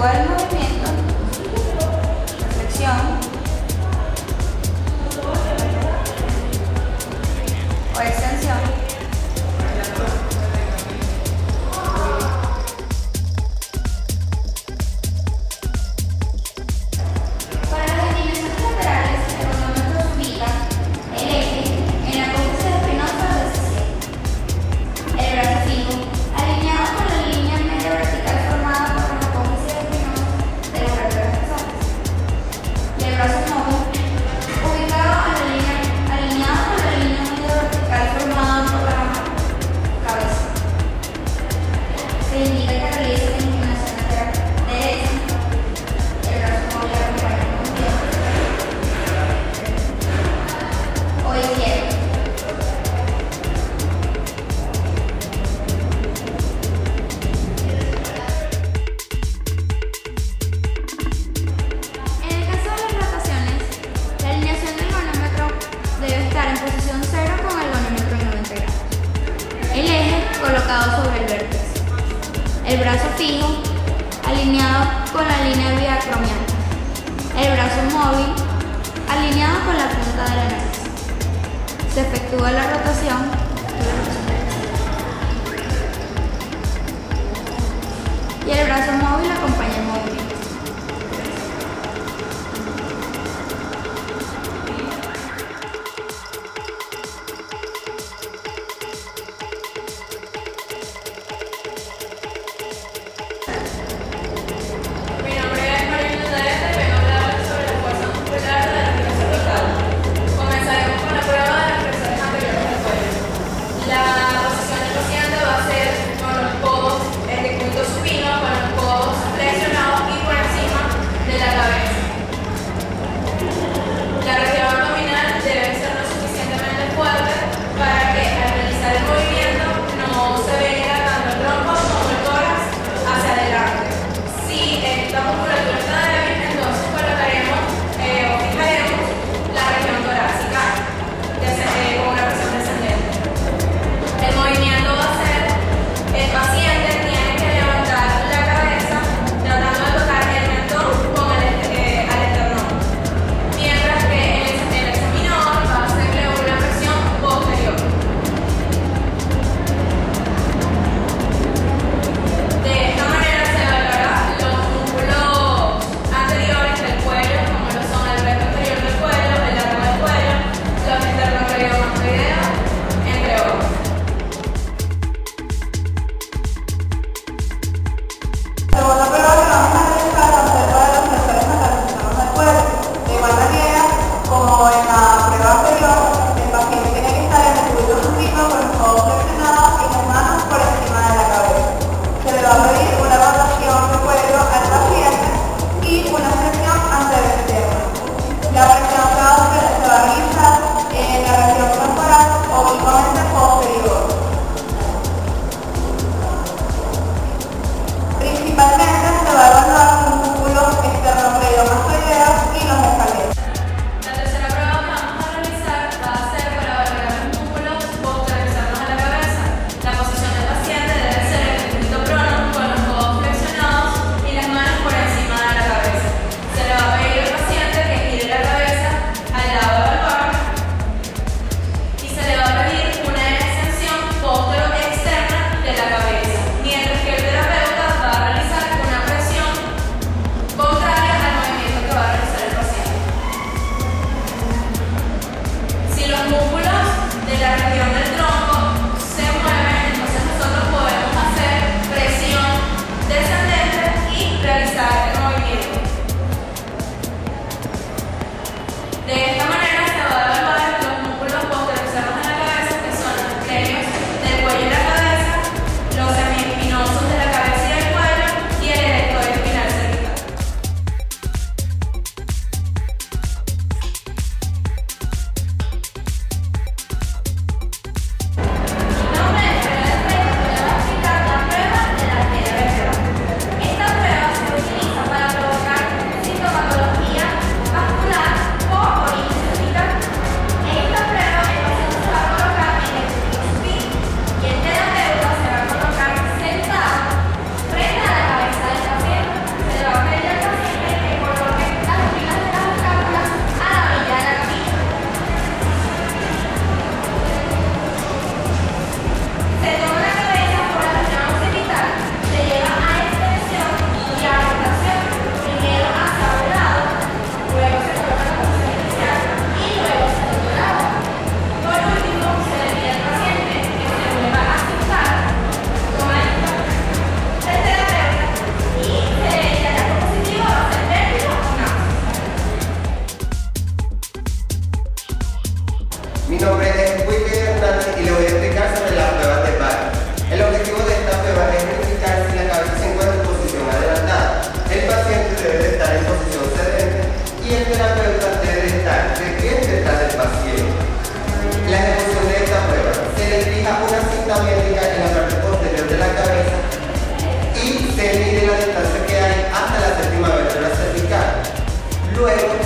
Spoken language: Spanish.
efectúa el movimiento, flexión o extensión. Colocado sobre el vértice. El brazo fijo, alineado con la línea biacromial. El brazo móvil, alineado con la punta de la nariz. Se efectúa la rotación y el brazo móvil acompaña el movimiento. Supino con los codos flexionados y Mi nombre es Wilker Hernández y le voy a explicar sobre las pruebas de Batten. El objetivo de esta prueba es verificar si la cabeza se encuentra en posición adelantada. El paciente debe de estar en posición cedente y el terapeuta debe de estar de pie detrás del paciente. La ejecución de esta prueba se le fija una cinta métrica en la parte posterior de la cabeza y se mide la distancia que hay hasta la séptima vértebra cervical. Luego